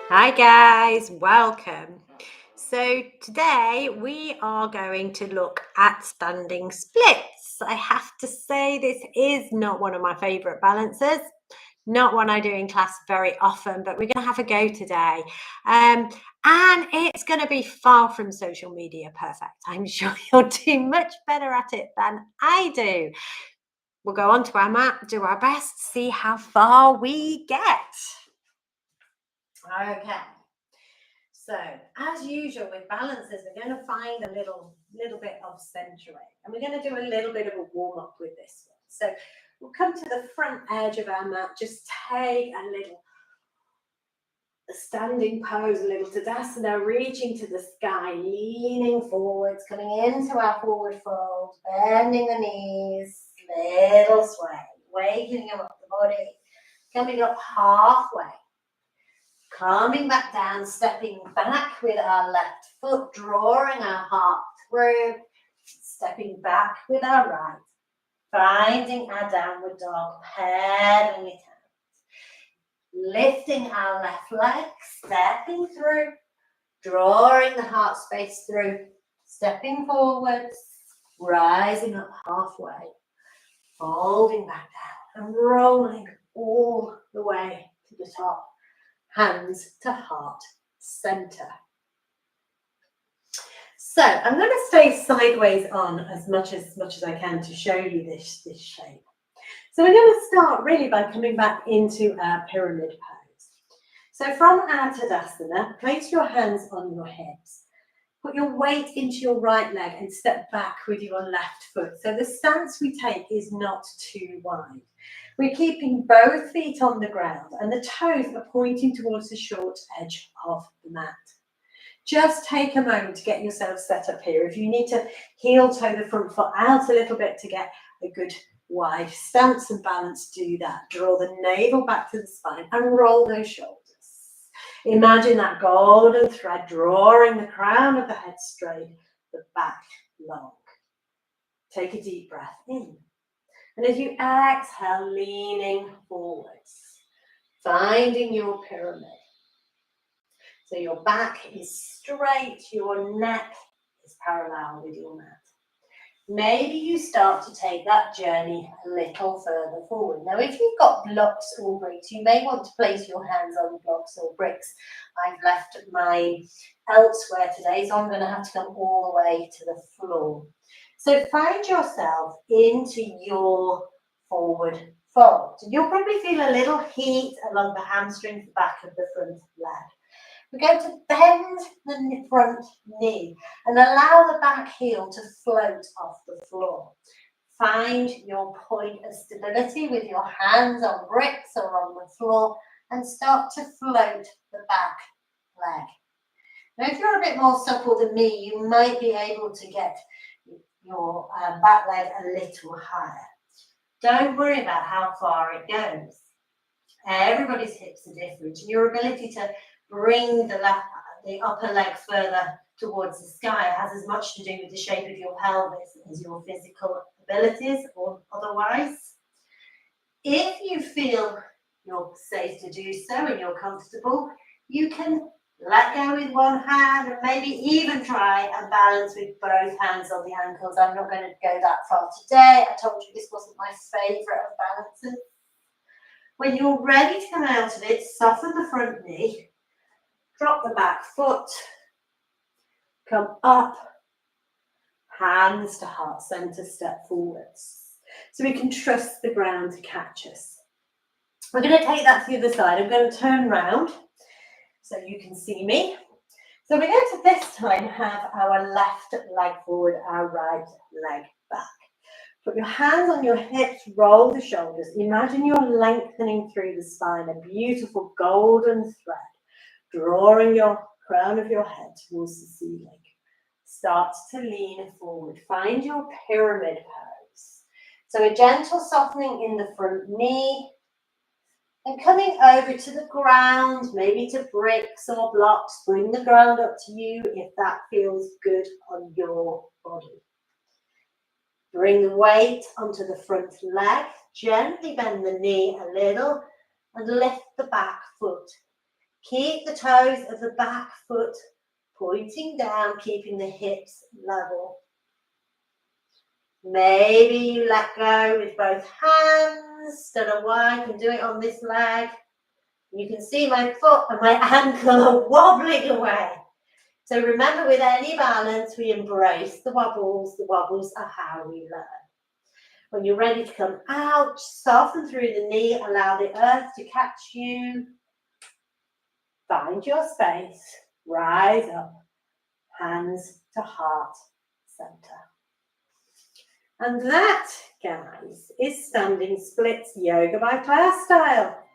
Hi guys, welcome. So today we are going to look at standing splits. I have to say this is not one of my favorite balances, not one I do in class very often, but we're going to have a go today. And it's going to be far from social media perfect. I'm sure you'll do much better at it than I do. We'll go onto our mat, do our best, see how far we get. Okay. So, as usual with balances, we're going to find a little bit of centering, and we're going to do a little bit of a warm up with this one. So, we'll come to the front edge of our mat. Just take a little standing pose, a little Tadasana, reaching to the sky, leaning forwards, coming into our forward fold, bending the knees, little sway, waking up the body, coming up halfway. Coming back down, stepping back with our left foot, drawing our heart through, stepping back with our right, finding our downward dog, pedaling it out, lifting our left leg, stepping through, drawing the heart space through, stepping forwards, rising up halfway, folding back down and rolling all the way to the top. Hands to heart center. So I'm going to stay sideways on as much as I can to show you this shape. So we're going to start really by coming back into our pyramid pose. So from our Tadasana, place your hands on your hips. Put your weight into your right leg and step back with your left foot. So the stance we take is not too wide. We're keeping both feet on the ground and the toes are pointing towards the short edge of the mat. Just take a moment to get yourself set up here. If you need to heel toe the front foot out a little bit to get a good wide stance and balance, do that. Draw the navel back to the spine and roll those shoulders. Imagine that golden thread drawing the crown of the head straight, the back long. Take a deep breath in. And as you exhale, leaning forwards, finding your pyramid. So your back is straight, your neck is parallel with your mat. Maybe you start to take that journey a little further forward. Now, if you've got blocks or bricks, you may want to place your hands on blocks or bricks. I've left mine elsewhere today, so I'm going to have to come all the way to the floor. So find yourself into your forward fold. You'll probably feel a little heat along the hamstrings, the back of the front leg. We're going to bend the front knee and allow the back heel to float off the floor. Find your point of stability with your hands on bricks or on the floor and start to float the back leg. Now, if you're a bit more supple than me, you might be able to get your back leg a little higher. Don't worry about how far it goes. Everybody's hips are different, and your ability to bring the upper leg further towards the sky has as much to do with the shape of your pelvis as your physical abilities or otherwise. If you feel you're safe to do so and you're comfortable, you can let go with one hand and maybe even try and balance with both hands on the ankles. I'm not going to go that far today. I told you this wasn't my favourite of balances. When you're ready to come out of it, soften the front knee, drop the back foot, come up, hands to heart center, step forwards. So we can trust the ground to catch us. We're going to take that to the other side. I'm going to turn round so you can see me. So we're going to this time have our left leg forward, our right leg back. Put your hands on your hips, roll the shoulders. Imagine you're lengthening through the spine, a beautiful golden thread, drawing your crown of your head towards the ceiling. Start to lean forward. Find your pyramid pose. So a gentle softening in the front knee and coming over to the ground, maybe to bricks or blocks. Bring the ground up to you if that feels good on your body. Bring the weight onto the front leg. Gently bend the knee a little and lift the back foot. Keep the toes of the back foot pointing down, keeping the hips level. Maybe you let go with both hands. Don't know why, I can do it on this leg. You can see my foot and my ankle are wobbling away. So remember, with any balance, we embrace the wobbles. The wobbles are how we learn. When you're ready to come out, soften through the knee, allow the earth to catch you. Find your space, rise up, hands to heart center. And that, guys, is standing splits yoga by Clare style.